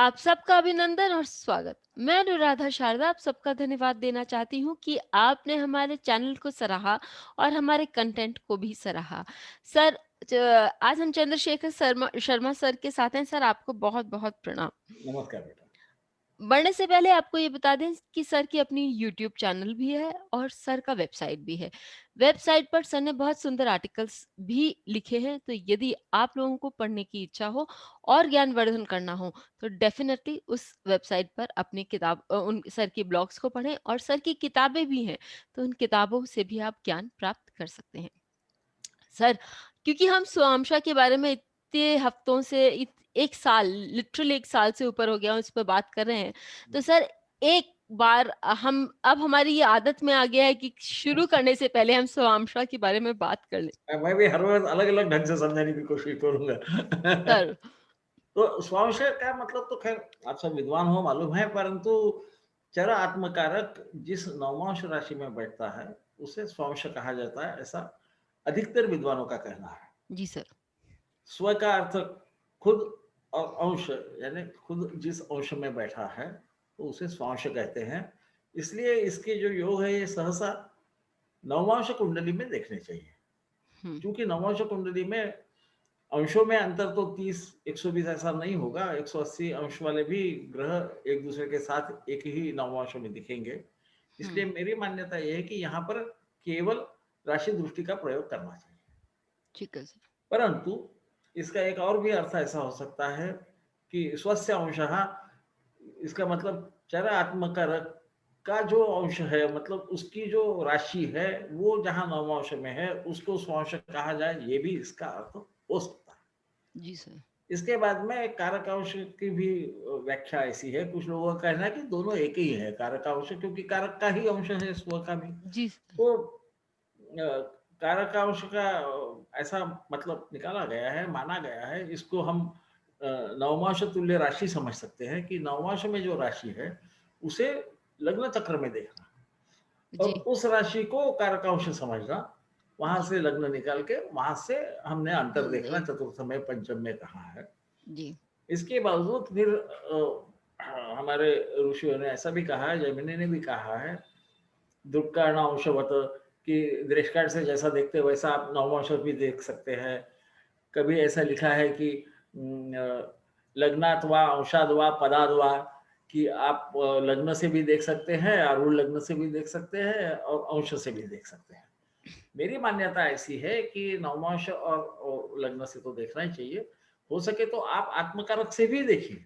आप सबका अभिनंदन और स्वागत। मैं अनुराधा शारदा आप सबका धन्यवाद देना चाहती हूँ कि आपने हमारे चैनल को सराहा और हमारे कंटेंट को भी सराहा। सर, आज हम चंद्रशेखर शर्मा शर्मा सर के साथ हैं। सर, आपको बहुत-बहुत प्रणाम। नमस्कार बेटा। बढ़ने से पहले आपको ये बता दें कि सर की अपनी यूट्यूब चैनल भी है और सर का वेबसाइट भी है। वेबसाइट पर सर ने बहुत सुंदर आर्टिकल्स भी लिखे हैं, तो यदि आप लोगों को पढ़ने की इच्छा हो और ज्ञानवर्धन करना हो, तो डेफ़िनेटली उस वेबसाइट पर अपनी उन सर की ब्लॉग्स को पढ़ें और सर की किताबें भी हैं, तो उन किताबों से भी आप ज्ञान प्राप्त कर सकते हैं। सर, क्योंकि हम स्वांशा के बारे में इतने हफ्तों से 1 साल, लिटरली 1 साल से ऊपर हो गया उस पे बात कर रहे हैं। तो सर, एक बार हम अब हमारी ये आदत में आ गया है कि शुरू करने से पहले हम स्वांशा के बारे में बात कर लें। मैं भी हर रोज़ अलग-अलग ढंग से समझाने की कोशिश करूँगा। सर तो स्वांशय का मतलब तो ख़ैर आप सब विद्वान हो मालूम है, परंतु चर आत्मकारक जिस नवमांश राशि में बैठता है, उसे स्वांश कहा जाता है, ऐसा अधिकतर विद्वानों का कहना है। जी सर। स्व का अर्थ खुद और अंश यानी खुद जिस अंश में बैठा है, तो उसे स्वांश कहते हैं। इसलिए इसके जो योग है, ये सहसा नवमांश कुंडली में देखने चाहिए। हुँ, क्योंकि नवमांश कुंडली में अंशों में अंतर तो 30 120 ऐसा नहीं होगा, 180 अंश वाले भी ग्रह एक दूसरे के साथ एक ही नवमांश में दिखेंगे। हुँ, इसलिए मेरी मान्यता ये है कि यहाँ पर केवल राशि दृष्टि का प्रयोग करना चाहिए। ठीक है सर। परंतु इसका एक और भी अर्थ ऐसा हो सकता है कि स्वस्य अंशः, इसका मतलब चर आत्मकारक का जो अंश है, मतलब उसकी जो राशि है, वो जहाँ नवमांश में है, उसको स्वांश कहा जाए, ये भी इसका अर्थ हो सकता है। जी सर। इसके बाद में कारकांश की भी व्याख्या ऐसी है, कुछ लोगों का कहना है कि दोनों एक ही है कारकांश, क्योंकि कारक का ही अंश है स्व का भी। जी सर। तो कारकांश का ऐसा मतलब निकाला गया है, माना गया है, इसको हम नवमांश तुल्य राशि समझ सकते हैं कि नवमांश में जो राशि है, उसे लग्न चक्र में देखना और जी, उस राशि को कारकांश समझना, वहां जी। से लग्न निकाल के वहां से हमने अंतर हुँ, देखना, जी, चतुर्थ में पंचम में कहा है। जी। इसके बावजूद फिर हमारे ऋषियों ने ऐसा भी कहा है, जैमिनी ने भी कहा है, दुष्कर्णांशवत, कि दृष्टांत से जैसा देखते हैं वैसा आप नवमांश भी देख सकते हैं। कभी ऐसा लिखा है कि लग्नात् वा अंशाद् वा पदाद् वा, कि आप लग्न से भी देख सकते हैं, आरूढ़ लग्न से भी देख सकते हैं और अंश से भी देख सकते हैं। मेरी मान्यता ऐसी है कि नवमांश और लग्न से तो देखना ही चाहिए। हो सके तो आप आत्मकारक से भी देखिए,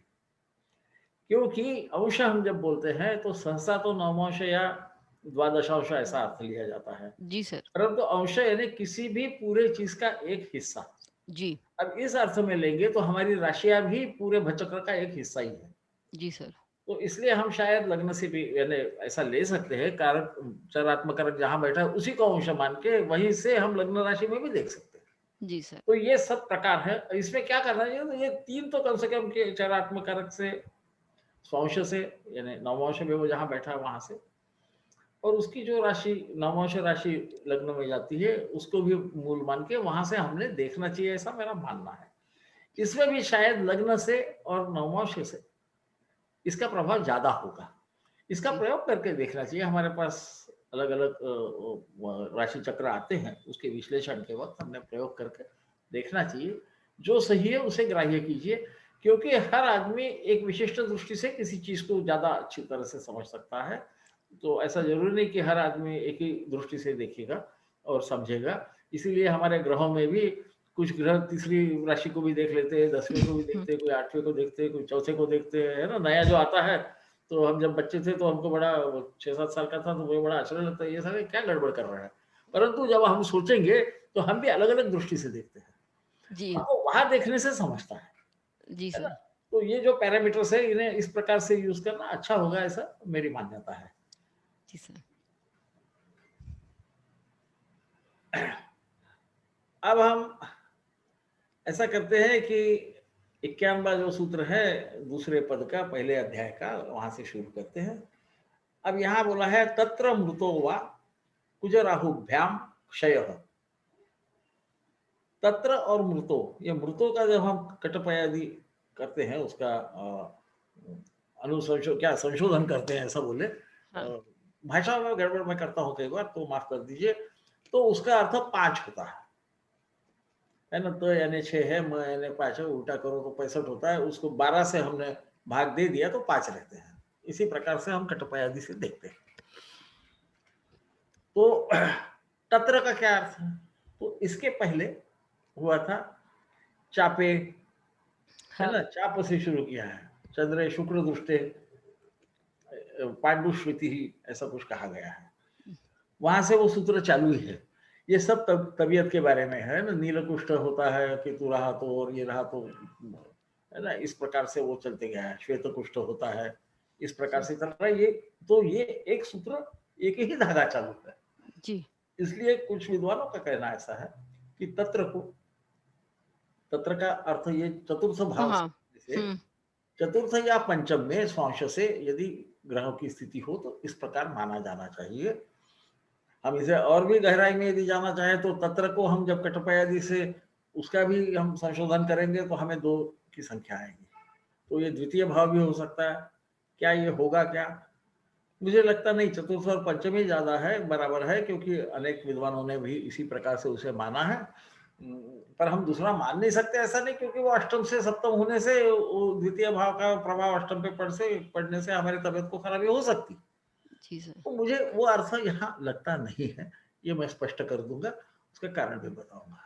क्योंकि अंश हम जब बोलते हैं तो सहसा तो नवमांश या द्वादशांश ऐसा अर्थ लिया जाता है। जी सर। परंतु अंश यानी किसी भी पूरे चीज का एक हिस्सा। जी, अब इस अर्थ में लेंगे तो हमारी राशियां भी पूरे भचक्र का एक हिस्सा ही है। जी सर। तो इसलिए हम शायद लग्न से भी यानी ऐसा ले सकते हैं, कारक चरात्मक कारक जहां बैठा है उसी को अंश मान के वहीं से हम लग्न राशि में भी देख सकते हैं। जी सर। तो ये सब प्रकार है, इसमें क्या करना चाहिए, तो ये तीन तो कम से कम के चरात्मक कारक से, स्वांश से, यानी नवमांश में वो जहां बैठा है वहां से, और उसकी जो राशि नवमांश राशि लग्न में जाती है उसको भी मूल मान के वहां से हमने देखना चाहिए, ऐसा मेरा मानना है। इसमें भी शायद लग्न से और नवमांश से इसका प्रभाव ज्यादा होगा। इसका जी, प्रयोग करके देखना चाहिए। हमारे पास अलग अलग राशि चक्र आते हैं, उसके विश्लेषण के वक्त हमने प्रयोग करके देखना चाहिए। जो सही है उसे ग्राह्य कीजिए, क्योंकि हर आदमी एक विशिष्ट दृष्टि से किसी चीज को ज्यादा अच्छी तरह से समझ सकता है। तो ऐसा जरूरी नहीं कि हर आदमी एक ही दृष्टि से देखेगा और समझेगा। इसीलिए हमारे ग्रहों में भी कुछ ग्रह तीसरी राशि को भी देख लेते हैं, 10वें को भी हुँ, देखते हैं, कोई 8वें को देखते हैं, कोई चौथे को देखते हैं, है ना? नया जो आता है, तो हम जब बच्चे थे तो हमको बड़ा 6-7 साल का था तो मुझे बड़ा आश्चर्य लगता है, ये साले क्या गड़बड़ कर रहा है? परंतु जब हम सोचेंगे तो हम भी अलग-अलग दृष्टि से देखते हैं। जी, हमको वहाँ देखने से समझता जी है ना? सर। तो ये जो पैरामीटर्स है इन्हें इस प्रकार से यूज़ करना अच्छा होगा, ऐसा मेरी मान्यता है। जी सर। अब हम ऐसा करते हैं कि 51वां जो सूत्र है दूसरे पद का पहले अध्याय का, वहां से शुरू करते हैं। अब यहाँ बोला है तत्र मृतो वा कुजराहुभ्याम क्षय। तत्र और मृतो, ये मृतो का जब हम कटपयादि करते हैं उसका अनुसंशो क्या संशोधन करते हैं ऐसा बोले, हाँ, भाषा में गड़बड़ मैं करता हूँ कई बार, तो माफ कर दीजिए। तो उसका अर्थ 5 होता है ना? त यानी 6 है, म यानी 5 है, उल्टा करो तो 65 होता है, उसको 12 से हमने भाग दे दिया तो 5 रहते हैं। इसी प्रकार से हम कटपयादि से देखते हैं। तो तत्र का क्या अर्थ है? तो इसके पहले हुआ था चापे, है हाँ, ना? चाप से शुरू किया है। चंद्रे शुक्र दृष्टे पांडुश्रुति ही ऐसा कुछ कहा गया है। वहां से वो सूत्र चालू ही है। ये सब तबीयत के बारे में है ना, नीलकुष्ठ होता है, केतु रहा तो और ये रहा तो, है ना, इस प्रकार से वो चलते गया है। श्वेत कुष्ठ होता है, इस प्रकार जी, से चल रहा है ये। तो ये एक सूत्र, एक ही धागा चालू है। जी। इसलिए कुछ विद्वानों का कहना ऐसा है कि तत्र का अर्थ ये चतुर्थ हाँ, भाव हाँ। से, हुँ, चतुर्थ या पंचम में स्वांश से यदि ग्रहों की स्थिति हो तो इस प्रकार माना जाना चाहिए। हम इसे और भी गहराई में यदि जाना चाहें तो तत्र को हम जब कटपयादि से उसका भी हम संशोधन करेंगे तो हमें 2 की संख्या आएगी। तो ये द्वितीय भाव भी हो सकता है। क्या ये होगा क्या? मुझे लगता नहीं, चतुर्थ और पंचम ही ज़्यादा है, बराबर है, क्योंकि अनेक विद्वानों ने भी इसी प्रकार से उसे माना है। पर हम दूसरा मान नहीं सकते, ऐसा नहीं, क्योंकि वो अष्टम से सप्तम होने से वो द्वितीय भाव का प्रभाव अष्टम पे पड़ने से हमारी तबियत को खराबी हो सकती। जी सर। तो मुझे वो अर्थ यहाँ लगता नहीं है, ये मैं स्पष्ट कर दूँगा, उसका कारण भी बताऊँगा।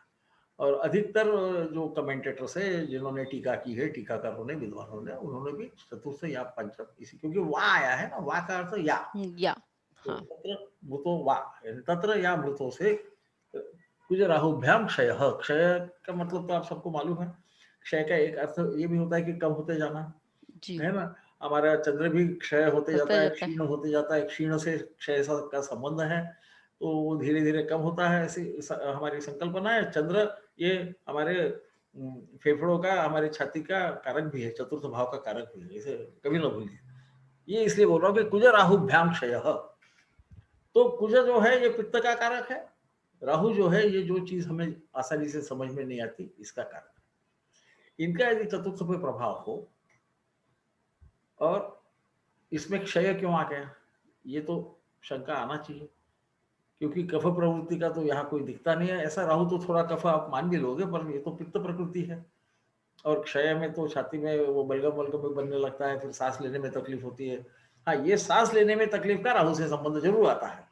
और अधिकतर जो कमेंटेटर्स हैं, जिन्होंने टीका की है, टीकाकारों ने, विद्वानों ने, उन्होंने भी चतुर्थ या पंचम इसी, क्योंकि वा आया है ना, वा का अर्थ या। या तो हाँ, तत्र मृतो वा, यानी तत्र या मृतों से कुछ राहुभ्याम क्षय, क्षय का मतलब तो आप सबको मालूम है। क्षय का एक अर्थ ये भी होता है कि कम होते जाना, जी, है ना? हमारा चंद्र भी क्षय होते होता जाता है, जाता है। क्षीण होते जाता है, क्षीण से क्षय का संबंध है, तो वो धीरे-धीरे कम होता है, ऐसी हमारी संकल्पना है। चंद्र ये हमारे फेफड़ों का, हमारी छाती का कारक भी है, चतुर्थ भाव का कारक भी है, इसे कभी ना भूलिए। ये इसलिए बोल रहा हूँ कि कुज राहुभ्याम क्षय, तो कुज जो है ये पित्त का कारक है, राहु जो है ये जो चीज हमें आसानी से समझ में नहीं आती, इसका कारक है। इनका यदि चतुर्थ पे प्रभाव हो और इसमें क्षय क्यों आ गया, ये तो शंका आना चाहिए, क्योंकि कफ प्रवृत्ति का तो यहाँ कोई दिखता नहीं है। ऐसा राहु तो थोड़ा कफ आप मान भी लोगे, पर ये तो पित्त प्रकृति है। और क्षय में तो छाती में वो बलगम वलगम में बनने लगता है, फिर सांस लेने में तकलीफ होती है। हाँ, ये सांस लेने में तकलीफ का राहु से संबंध जरूर आता है,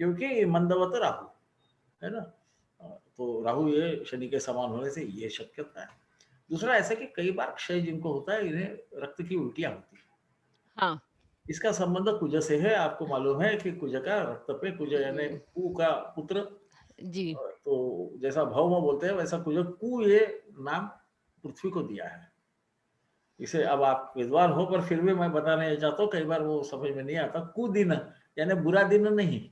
क्योंकि मंदवत राहु, है ना? तो राहु ये शनि के समान होने से ये शक्यता है। दूसरा ऐसा कि कई बार क्षय जिनको होता है, इन्हें रक्त की उल्टियां होती है। हाँ, इसका संबंध कुज से है। आपको मालूम है कि कुज का रक्त पे, कुज यानी हुँ, कु का पुत्र, जी, तो जैसा भौम बोलते हैं वैसा कुज, कु ये नाम पृथ्वी को दिया है। इसे अब आप विद्वान हो, पर फिर भी मैं बताने चाहता हूँ, कई बार वो समझ में नहीं आता। कुदिन यानी बुरा दिन नहीं।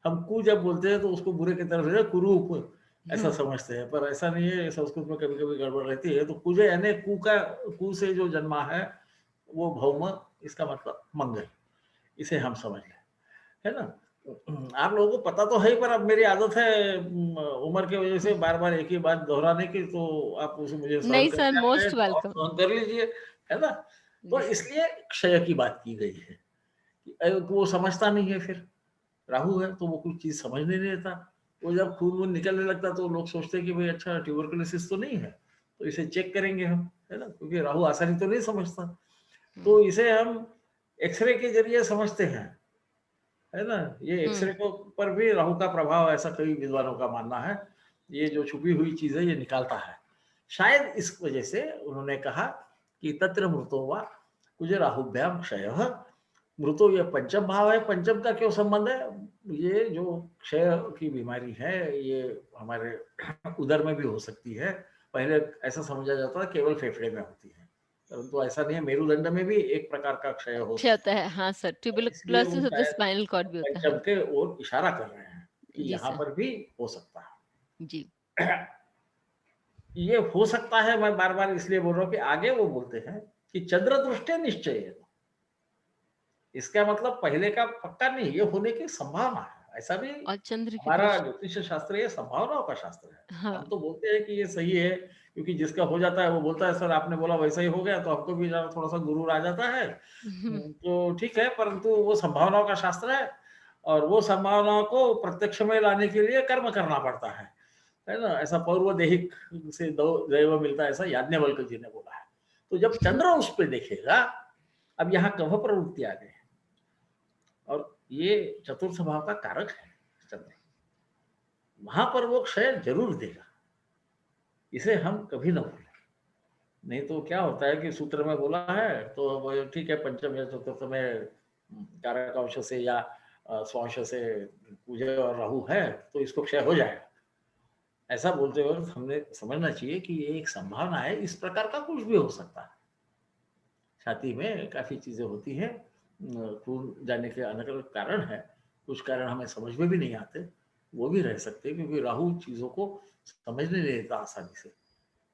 हम कु जब बोलते हैं तो उसको बुरे की तरफ से कुरूप ऐसा हुँ, समझते हैं, पर ऐसा नहीं है। संस्कृत में कभी कभी गड़बड़ रहती है। तो कुज यानी कु का, कु से जो जन्मा है वो भौम, इसका मतलब मंगल, इसे हम समझ लें, है ना? आप लोगों को पता तो है ही, पर अब मेरी आदत है उम्र की वजह हुँ। से बार-बार एक ही बात दोहराने की, तो आप उसे मुझे सहन नहीं सर, करके आ गए, मोस्ट तो आप वेलकम। सहन कर लीजिए, है ना? तो जी सर। इसलिए क्षय की बात की गई है कि वो समझता नहीं है फिर। राहु है तो वो कुछ चीज़ समझने नहीं देता। वो जब खून-वून निकलने लगता है तो लोग सोचते हैं कि भई अच्छा ट्यूबरकुलोसिस तो नहीं है, तो इसे चेक करेंगे हम, है ना? क्योंकि राहु आसानी तो नहीं समझता। हुँ, तो इसे हम एक्स-रे के ज़रिए समझते हैं, है ना? ये हुँ, एक्स-रे को पर भी राहु का प्रभाव, ऐसा कई विद्वानों का मानना है। ये जो छुपी हुई चीज़ है ये निकालता है। शायद इस वजह से उन्होंने कहा कि तत्र मृतो वा कुज राहुभ्याम क्षयः। मृतो ये पंचम भाव है, पंचम का क्यों संबंध है? ये जो क्षय की बीमारी है ये हमारे उदर में भी हो सकती है। पहले ऐसा समझा जाता था केवल फेफड़े में होती है, परंतु ऐसा नहीं है, मेरुदंड में भी एक प्रकार का क्षय हो क्षय होता सकता है। हाँ सर, है। इसलिए वो ट्यूबरकुलोसिस होता है, शायद स्पाइनल कॉर्ड भी होता है। पंचम के ओर इशारा कर रहे हैं कि जी यहाँ सर, पर भी हो सकता जी, है। ये हो सकता है, मैं बार-बार इसलिए बोल रहा हूँ कि आगे वो बोलते हैं कि चंद्र दृष्टि निश्चय, इसका मतलब पहले का पक्का नहीं, ये होने की संभावना है। ऐसा भी और चंद्र की हमारा दृष्टि। ज्योतिष शास्त्र ये संभावनाओं का शास्त्र है। हाँ, हम तो बोलते हैं कि ये सही है, क्योंकि जिसका हो जाता है वो बोलता है सर आपने बोला वैसा ही हो गया, तो हमको भी ज़रा थोड़ा-सा गुरूर आ जाता है। तो ठीक है, परंतु वो संभावनाओं का शास्त्र है और वो संभावनाओं को प्रत्यक्ष में लाने के लिए कर्म करना पड़ता है ना? ऐसा पौर्वदेहिक से दो दैव मिलता है, ऐसा याज्ञवल्क्य जी ने बोला है। तो जब चंद्र उस पे देखेगा, अब यहाँ कफ प्रवृत्ति आ गई और ये चतुर्थ भाव का कारक है चंद्र। वहाँ पर वो क्षय ज़रूर देगा, इसे हम कभी ना भूलें। नहीं तो क्या होता है कि सूत्र में बोला है, तो वो ठीक है पंचम या चतुर्थ में कारक अंश से या स्वांश से कुजय और राहु है, तो इसको क्षय हो जाएगा। ऐसा बोलते वक़्त हमने समझना चाहिए कि ये एक संभावना है, इस प्रकार का कुछ भी हो सकता है। छाती में काफ़ी चीज़ें होती हैं, खून जाने के अलग-अलग कारण हैं, कुछ कारण हमें समझ में भी नहीं आते, वो भी रह सकते हैं क्योंकि राहु चीज़ों को समझने नहीं देता आसानी से,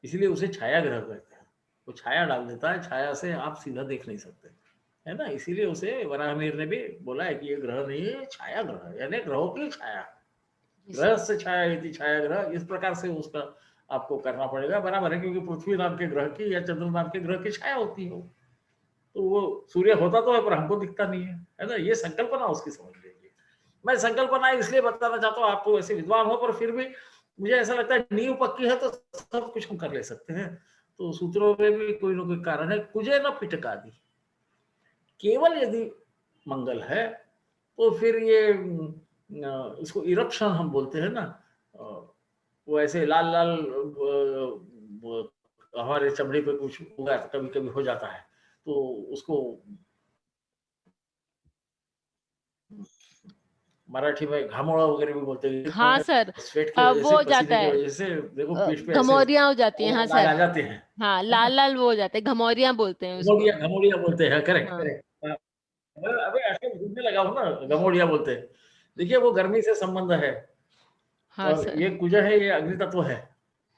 इसीलिए उसे छाया ग्रह कहते हैं। वो छाया डाल देता है, छाया से आप सीधा देख नहीं सकते, है ना? इसीलिए उसे वराहमिहिर ने भी बोला है कि ये ग्रह नहीं है, छाया ग्रह है, यानी ग्रहों की छाया। जी सर। ग्रह से छाया इति छाया ग्रह, इस प्रकार से उसका आपको करना पड़ेगा, बराबर है क्योंकि पृथ्वी नाम के ग्रह की या चंद्र नाम के ग्रह की छाया होती है वो। तो वो सूर्य होता तो है पर हमको दिखता नहीं है ना? ये संकल्पना उसकी समझ लीजिए। मैं संकल्पना इसलिए बताना चाहता हूँ, आप तो वैसे विद्वान हो पर फिर भी मुझे ऐसा लगता है नींव पक्की है तो सब कुछ हम कर ले सकते हैं। तो सूत्रों में भी कोई ना कोई कारण है, कुजय न पिटकादि। केवल यदि मंगल है तो फिर ये इसको इरप्शन हम बोलते हैं ना, वो ऐसे लाल-लाल हमारे चमड़े पे कुछ होगा कभी-कभी हो जाता है। तो उसको मराठी में घामोळा वगैरह भी बोलते हाँ हैं। सर, स्वेट की वजह वो से, हो जाता पसीने की है, वजह से देखो पीठ पे ऐसे घमौरियाँ हो जाती हैं, हाँ दाग सर। आ जाते हैं, हाँ, है ना? लाल-लाल वो हो जाते हैं, घमौरियाँ बोलते हैं उसको। घमौड़िया घमौड़िया बोलते हैं, करेक्ट, हाँ, करेक्ट। हाँ, अबे आजकल घूमने लगा हूँ ना, घमौड़िया बोलते हैं। देखिए वो गर्मी से संबंध है हाँ और सर। ये कुजा है, ये अग्नि तत्व है।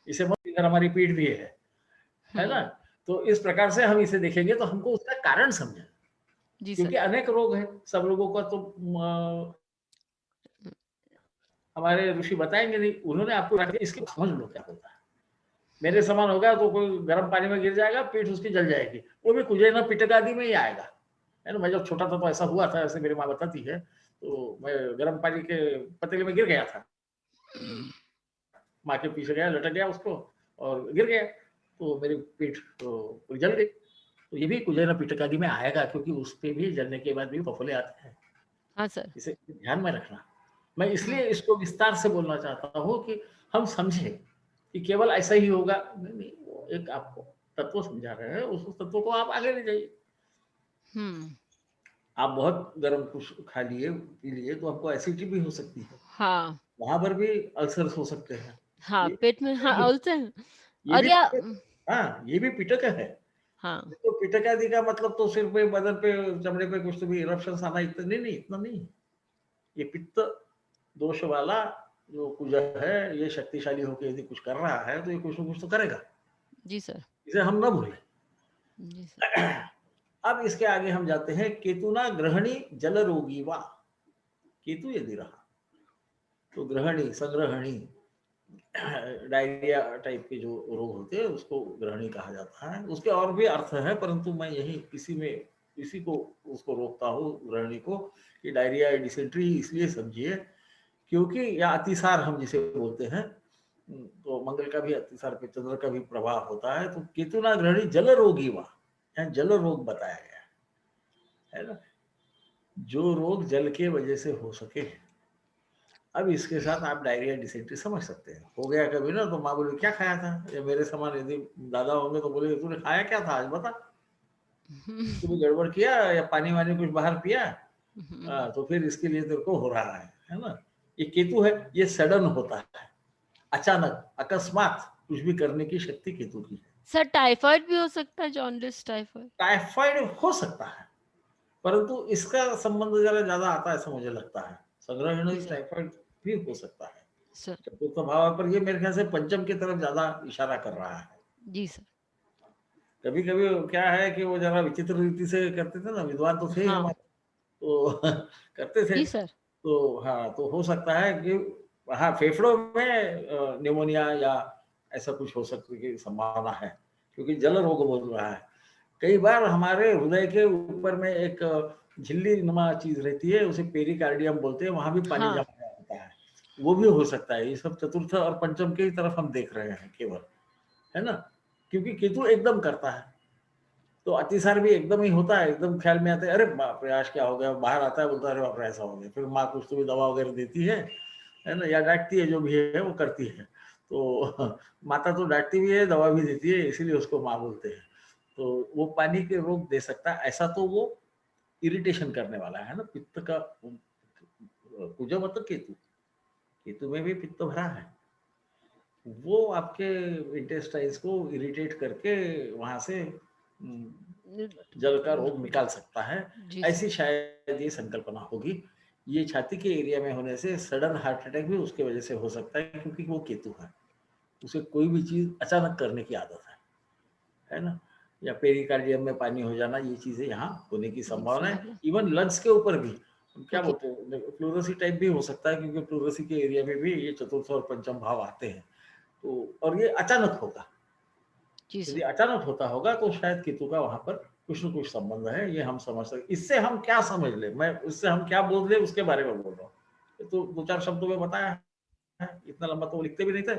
इसे मत इधर हमारी पीठ भी है ना? हुँ, तो इस प्रकार से हम इसे देखेंगे तो हमको उसका कारण समझना, जी सर। क्योंकि अनेक रोग हैं, सब लोगों का तो हमारे ऋषि बताएँगे नहीं, उन्होंने आपको रख दिया इसकी समझ लो क्या होता है। मेरे समान होगा तो कोई गर्म पानी में गिर जाएगा, पीठ उसकी जल जाएगी। वो भी कुजेना पिटक आदि में ही आएगा। है ना? मैं जब छोटा था तो ऐसा हुआ था, ऐसे मेरी माँ बताती है। तो मैं गर्म पानी के पतीले में गिर गया था। माँ के पीछे गया, लटक गया उसको और गिर गया। तो मेरी पीठ तो पूरी जल गई। तो ये भी कुजेना पिटक आदि में आएगा क्योंकि उस पे भी जलने के बाद भी फफोले आते हैं। हाँ सर। इसे ध्यान में रखना। मैं हुँ, इसलिए इसको विस्तार से बोलना चाहता हूँ कि हम समझें कि केवल ऐसा ही होगा, नहीं, नहीं, वो एक आपको तत्व समझा रहे हैं, उस तत्व को आप आगे ले जाइए। हुँ, आप बहुत गर्म कुछ खा लिए, पी लिए तो आपको एसिडिटी भी हो सकती है। हाँ, वहाँ पर भी अल्सर्स हो सकते हैं। हाँ, ये पेट में हाँ, उलझन ये और भी या पिटक हाँ, ये भी पिटक है। हाँ, तो पिटक आदि का मतलब तो सिर पे, बदन पे, चमड़े पे कुछ तो भी इरप्शंस आना, इतना नहीं, नहीं, इतना नहीं। ये पित्त दोष वाला जो कुजा है, ये शक्तिशाली होके यदि कुछ कर रहा है, तो ये कुछ न कुछ तो करेगा। जी सर, इसे हम ना भूलें। जी सर। अब इसके आगे हम जाते हैं, केतुना ग्रहणी जल रोगी वा। केतु यदि रहा तो ग्रहणी, संग्रहणी, डायरिया टाइप के जो रोग होते हैं उसको ग्रहणी कहा जाता है। उसके और भी अर्थ है परंतु मैं यही इसी को उसको रोकता हूँ ग्रहणी को, कि डायरिया या डिसेंट्री इसलिए समझिए क्योंकि या अतिसार हम जिसे बोलते हैं, तो मंगल का भी अतिसार पे चंद्र का भी प्रभाव होता है। तो केतुना ग्रहणी जल रोगी वा, यहाँ जल रोग बताया गया है ना, जो रोग जल के वजह से हो सके। अब इसके साथ आप डायरिया डिसेंट्री समझ सकते हैं। हो गया कभी ना तो माँ बोली क्या खाया था, या मेरे समान यदि दादा होंगे तो बोले तूने खाया क्या था आज बता, कुछ भी गड़बड़ किया या पानी वानी कुछ बाहर पिया, तो फिर इसके लिए तेरे को हो रहा है ना? ये केतु है, ये सडन होता है, अचानक, अकस्मात कुछ भी करने की शक्ति केतु की है। सर टाइफाइड भी हो सकता है, जॉन्डिस टाइफाइड? टाइफाइड हो सकता है, परंतु इसका संबंध ज़रा ज़्यादा आता है ऐसा मुझे लगता है। जी संग्रहण सर, टाइफाइड भी हो सकता है। सर, चतुर्थ भाव पर ये मेरे ख्याल से पंचम की तरफ ज़्यादा इशारा कर रहा है। जी सर। कभी-कभी क्या है कि वो ज़रा विचित्र रीति से करते थे ना, विद्वान तो थे ही हाँ, हमारे, तो करते थे। जी सर। तो हाँ, तो हो सकता है कि हाँ, फेफड़ों में निमोनिया या ऐसा कुछ हो सकने की संभावना है, क्योंकि जल रोग बोल रहा है। कई बार हमारे हृदय के ऊपर में एक झिल्ली नुमा चीज रहती है, उसे पेरिकार्डियम बोलते हैं, वहां भी पानी हाँ, जमा होता है, वो भी हो सकता है। ये सब चतुर्थ और पंचम की तरफ हम देख रहे हैं केवल, है ना, क्योंकि केतु एकदम करता है, तो अतिसार भी एकदम ही होता है, एकदम ख्याल में आता है, अरे बाप रे आज क्या हो गया, बाहर आता है बोलता है अरे बाप रे ऐसा हो गया, फिर माँ कुछ तो भी दवा वगैरह देती है ना, या डांटती है, जो भी है वो करती है। तो माता तो डांटती भी है, दवा भी देती है, इसीलिए उसको माँ बोलते हैं। तो वो पानी के रोग दे सकता है ऐसा, तो वो इरिटेशन करने वाला है ना, पित्त का। कुजो मतलब केतु, केतु में भी पित्त भरा है, वो आपके इंटेस्टाइन्स को इरिटेट करके वहां से जल का रोग निकाल सकता है। जी सर। ऐसी शायद ये संकल्पना होगी। ये छाती के एरिया में होने से सडन हार्ट अटैक भी उसके वजह से हो सकता है, क्योंकि वो केतु है, उसे कोई भी चीज अचानक करने की आदत है ना। या पेरिकार्डियम में पानी हो जाना, ये चीजें यहाँ होने की संभावना है। संभावना। इवन लंग्स के ऊपर भी हम क्या ओके। बोलते हैं, प्लूरसी टाइप भी हो सकता है, क्योंकि प्लूरसी के एरिया में भी ये चतुर्थ और पंचम भाव आते हैं। तो और ये अचानक होगा, जी यदि सर। अचानक होता होगा तो शायद केतु का वहां पर कुछ न कुछ संबंध है, ये हम समझ सकते। इससे हम क्या समझ ले, मैं इससे हम क्या बोल ले उसके बारे में बोल रहा हूँ। ये तो दो चार शब्दों में बताया है, इतना लंबा तो वो लिखते भी नहीं थे,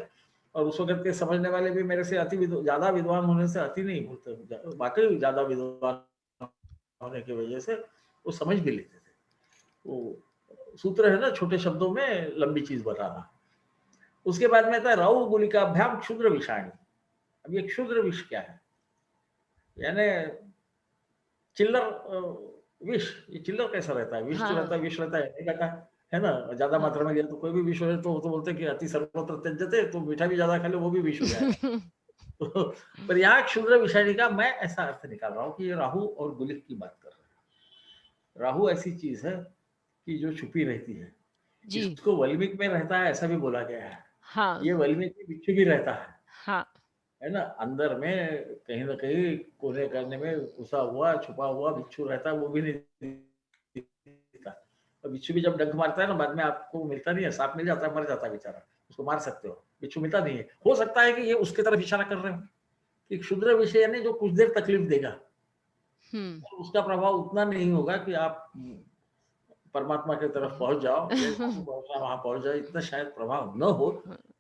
और उस वक्त के समझने वाले भी मेरे से ज्यादा विद्वान होने से अति नहीं बोलते, वाकई ज्यादा विद्वान होने की वजह से वो समझ भी लेते थे। वो सूत्र है ना, छोटे शब्दों में लंबी चीज बताना। उसके बाद में आता है राहु गुलिकाभ्याम क्षुद्र विषाणी। अब ये क्षुद्र विष क्या है, यानी चिल्लर विष। ये चिल्लर कैसा रहता है, विष तो रहता हाँ। है, विष रहता है, नहीं रहता है ना, ज्यादा हाँ। मात्रा में लिया तो कोई भी विष हो जाए, तो बोलते हैं कि अति सर्वत्र त्यज्यते, तो मीठा भी ज्यादा खा ले वो भी विष हो जाएगा। तो पर यहाँ क्षुद्र विषाणी का मैं ऐसा अर्थ निकाल रहा हूँ कि ये राहु और गुलिक की बात कर रहे हैं। राहु ऐसी चीज है कि जो छुपी रहती है, जी। इसको वल्मीक में रहता है ऐसा भी बोला गया है। हाँ। ये वल्मीक में बिच्छू भी रहता हाँ। है ना, अंदर में कहीं ना कहीं कोने करने में घुसा हुआ छुपा हुआ बिच्छू रहता है, वो भी नहीं दिखता। और बिच्छू भी जब डंक मारता है ना, बाद में आपको मिलता नहीं है, सांप मिल जाता है, मर जाता है बेचारा, उसको मार सकते हो, बिच्छू मिलता नहीं है। हो सकता है कि ये उसके तरफ इशारा कर रहे हो कि क्षुद्र विषय यानी जो कुछ देर तकलीफ देगा, हम्म। और उसका प्रभाव उतना नहीं होगा कि आप परमात्मा की तरफ पहुंच जाओ, या जहाँ पहुंचना वहां पहुंच जाओ, इतना शायद प्रभाव न हो,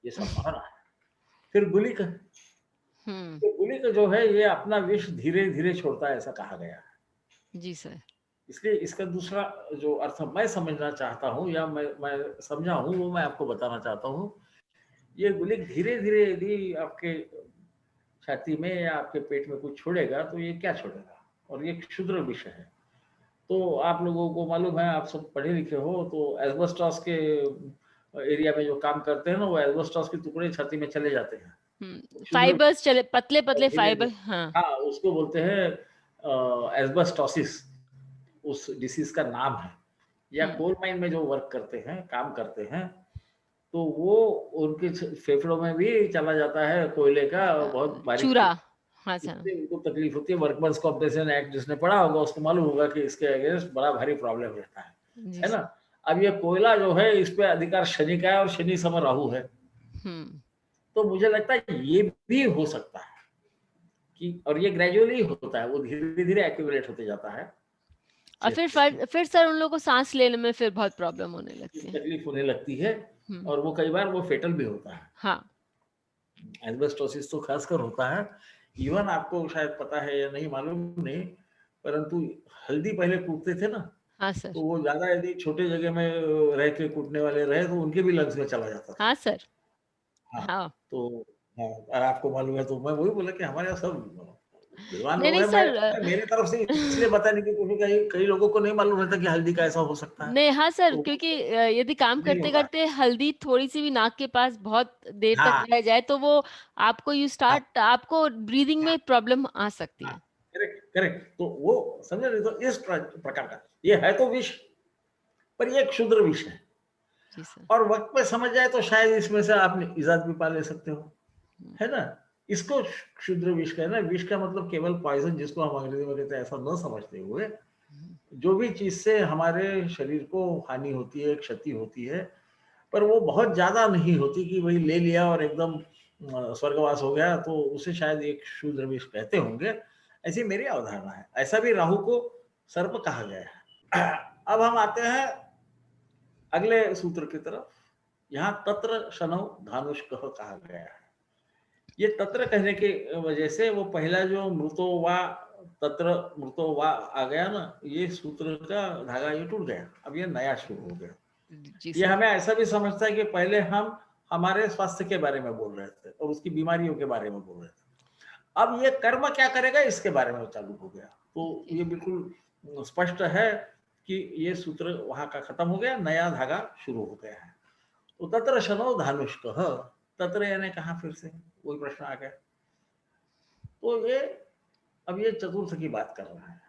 ये संभावना है। फिर गुलिक, हम्म। तो गुलिक जो है ये अपना विष धीरे धीरे छोड़ता है, ऐसा कहा गया है। जी सर। इसलिए इसका दूसरा जो अर्थ मैं समझना चाहता हूँ, या मैं समझा हूँ, वो मैं आपको बताना चाहता हूँ। ये गुलिक धीरे धीरे यदि आपके छाती में या आपके पेट में कुछ छोड़ेगा, तो ये क्या छोड़ेगा, और ये क्षुद्र विषय है। तो आप लोगों को मालूम है, आप सब पढ़े लिखे हो, तो एस्बेस्टॉस के एरिया में जो काम करते हैं ना, वो एस्बेस्टॉस के टुकड़े छाती में चले जाते हैं, क्षुद्र फाइबर्स चले, पतले पतले धीरे फाइबर। धीरे। हाँ। हाँ, उसको बोलते हैं एस्बेस्टोसिस, उस डिसीज का नाम है। या हम्म। कोल माइन में जो वर्क करते हैं, काम करते हैं, तो वो उनके फेफड़ों में भी चला जाता है कोयले का बहुत बारीक चूरा। टुकड़ा, हाँ सर। इसलिए उनको तकलीफ होती है। वर्कमैन्स कॉम्पेंसेशन एक्ट जिसने पढ़ा होगा उसको मालूम होगा कि इसके अगेंस्ट बड़ा भारी प्रॉब्लम रहता जी है ना। सर। अब ये कोयला जो है, इस पे अधिकार शनि का है, और शनि समय राहु है, हम्म। तो मुझे लगता है ये भी हो सकता है कि, और ये ग्रेजुअली होता है, वो धीरे धीरे एक्यूमुलेट होते जाता है। और फिर सर उन लोगों को सांस लेने में फिर बहुत प्रॉब्लम होने लगती है। तकलीफ होने लगती है, हम्म। और वो कई बार वो फेटल भी होता है। हाँ। एस्बेस्टोसिस तो खासकर होता है। इवन आपको शायद पता है या नहीं मालूम नहीं, परंतु हल्दी पहले कूटते थे ना, हाँ सर। तो वो ज्यादा यदि छोटे जगह में रह के कूटने वाले रहे, तो उनके भी लंग्स में चला जाता था। हाँ सर। हाँ, हाँ। तो हाँ, और आपको मालूम है, तो मैं वही बोला कि हमारे यहाँ सब विद्वान नहीं लोग नहीं हैं। सर। मैं मेरी तरफ से इसलिए बताने की कोशिश, कई कई लोगों को नहीं मालूम रहता कि हल्दी का ऐसा हो सकता है, नहीं, हाँ सर, तो क्योंकि यदि काम नहीं होता। करते-करते हल्दी थोड़ी-सी भी नाक के पास बहुत देर तक हाँ रह जाए, तो वो हाँ आपको ब्रीदिंग हाँ में प्रॉब्लम आ सकती हाँ, है। करेक्ट करेक्ट, तो वो समझ रहे, तो इस प्रकार का ये है तो विष, पर ये क्षुद्र विष है। जी सर। और वक्त पे समझ जाए तो शायद इसमें से आप इजाद भी पा ले सकते हो, हुँ। है ना। इसको क्षुद्र विष कहना, विष का मतलब केवल पॉइजन जिसको हम अंग्रेजी में कहते हैं, ऐसा न समझते हुए, हुँ। जो भी चीज से हमारे शरीर को हानि होती है, क्षति होती है, पर वो बहुत ज्यादा नहीं होती कि वही ले लिया और एकदम स्वर्गवास हो गया तो उसे शायद एक शूद्र भी कहते होंगे, ऐसी मेरी अवधारणा है। ऐसा भी राहु को सर्प कहा गया है। अब हम आते हैं अगले सूत्र की तरफ। यहाँ तत्र शनौ धानुष्कः कहा गया है। ये तत्र कहने की वजह से वो पहला जो मृतो वा तत्र मृतो वा आ गया ना, ये सूत्र का धागा ये टूट गया। अब ये नया शुरू हो गया। जी ये सर। हमें ऐसा भी समझता है कि पहले हम हमारे स्वास्थ्य के बारे में बोल रहे थे और उसकी बीमारियों के बारे में बोल रहे थे। अब ये कर्म क्या करेगा इसके बारे में चालू हो गया। तो जी। ये बिल्कुल स्पष्ट है कि ये सूत्र वहां का खत्म हो गया, नया धागा शुरू हो गया है। तो तत्र शनौ धानुष्कः, तत्र यानी कहा, फिर से वही प्रश्न आ गया। तो ये अब ये चतुर्थ की बात कर रहा है।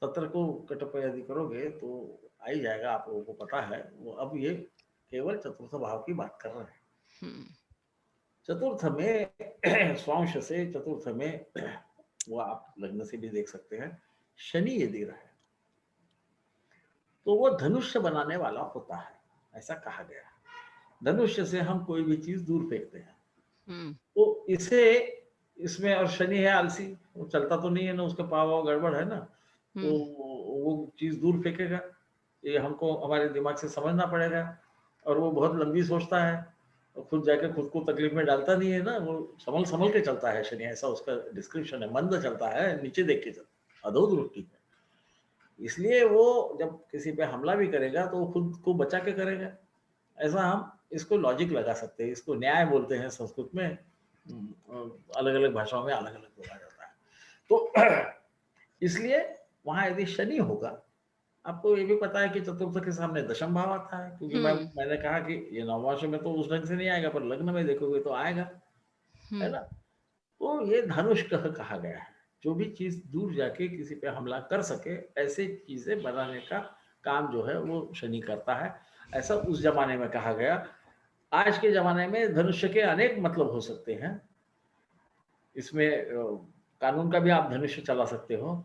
तत्र को कटप यदि करोगे तो आ ही जाएगा, आप लोगों को पता है। वो अब ये केवल चतुर्थ भाव की बात कर रहे हैं। हम्म। चतुर्थ में स्वांश से चतुर्थ में वो आप लग्न से भी देख सकते हैं, शनि यदि रहे तो वो धनुष्य बनाने वाला होता है, ऐसा कहा गया है। धनुष्य से हम कोई भी चीज दूर फेंकते हैं। हम्म। तो इसे इसमें, और शनि है आलसी, वो चलता तो नहीं है ना, उसका पाव वाव गड़बड़ है ना, तो हम्म। वो चीज दूर फेंकेगा। ये हमको हमारे दिमाग से समझना पड़ेगा। और वो बहुत लंबी सोचता है और खुद जाके खुद को तकलीफ में डालता नहीं है ना, वो संभल संभल के चलता है शनि, ऐसा उसका डिस्क्रिप्शन है। मंद चलता है, नीचे देख के चलता है, अधो दृष्टि है। इसलिए वो जब किसी पे हमला भी करेगा तो वो खुद को बचा के करेगा। ऐसा हम इसको लॉजिक लगा सकते हैं, इसको न्याय बोलते हैं संस्कृत में। अलग अलग भाषाओं में अलग अलग बोला जाता है। तो इसलिए वहां यदि शनि होगा, आपको ये भी पता है कि चतुर्थ के सामने दशम भाव आता है, क्योंकि हम्म। मैंने कहा कि ये नवमांश में तो उस ढंग से नहीं आएगा, पर लग्न में देखोगे तो आएगा, है हम्म। ना। तो ये धनुष्कः कहा गया है। जो भी चीज दूर जाके किसी पे हमला कर सके, ऐसे चीजें बनाने का काम जो है वो शनि करता है, ऐसा उस जमाने में कहा गया। आज के जमाने में धनुष्य के अनेक मतलब हो सकते हैं। इसमें कानून का भी आप धनुष्य चला सकते हो,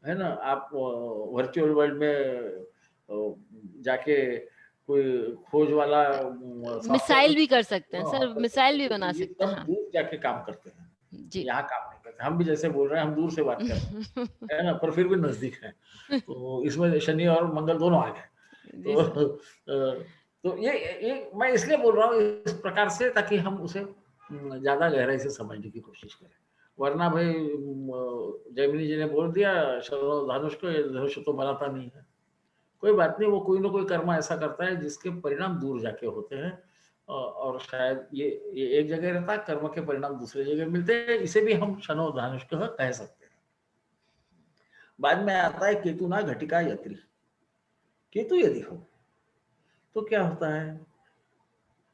है ना। आप वर्चुअल वर्ल्ड में जाके कोई खोज वाला मिसाइल सॉफ्टवेयर, भी कर सकते हैं सर, कर सकते मिसाइल भी हो। बना तो ये सकते हैं, सब हाँ। दूर जाके काम करते हैं, जी। यहाँ काम नहीं करते। हम भी जैसे बोल रहे हैं, हम दूर से बात कर रहे हैं, है ना, पर फिर भी नजदीक है। तो इसमें शनि और मंगल दोनों आ गए। जी तो सर। तो ये मैं इसलिए बोल रहा हूँ इस प्रकार से, ताकि हम उसे ज्यादा गहराई से समझने की कोशिश करें। वरना भाई जैमिनी जी ने बोल दिया धनुष को, ये धनुष तो बनाता नहीं है। कोई बात नहीं, वो कोई ना कोई कर्म ऐसा करता है जिसके परिणाम दूर जाके होते हैं। और शायद ये एक जगह रहता है, कर्म के परिणाम दूसरे जगह मिलते हैं। इसे भी हम शनो धनुष कह सकते हैं। बाद में आता है केतु ना घटिका यत्री। केतु यदि हो तो क्या होता है,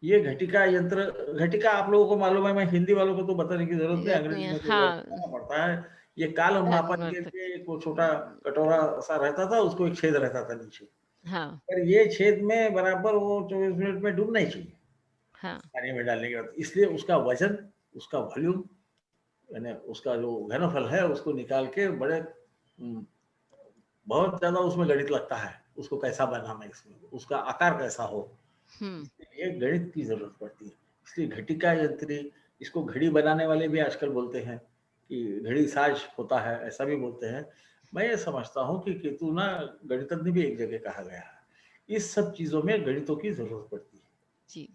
ये घटिका यंत्र, घटिका आप लोगों को मालूम है, मैं हिंदी वालों को तो बताने की जरूरत नहीं, जरूरत नहीं अंग्रेजी है, में तो हाँ। बताना पड़ता है। ये काल मापन के धन्यवाद। लिए एक वो छोटा कटोरा सा रहता था, उसको एक छेद रहता था नीचे, हाँ। पर ये छेद में बराबर वो 24 मिनट में डूबना ही चाहिए हाँ। पानी में डालने के बाद। इसलिए उसका वजन, उसका वॉल्यूम, यानी उसका जो घनफल है, उसको निकाल के बड़े बहुत ज्यादा उसमें गणित लगता है, उसको कैसा बनाना है, इसमें उसका आकार कैसा हो, हम्म। इसलिए गणित की जरूरत पड़ती है। इसलिए घटिका यंत्री, इसको घड़ी बनाने वाले भी आजकल बोलते हैं कि घड़ी साज होता है, ऐसा भी बोलते हैं। मैं ये समझता हूँ कि केतु ना गणितज्ञ भी एक जगह कहा गया है। इस सब चीजों में गणितों की जरूरत पड़ती है। जी।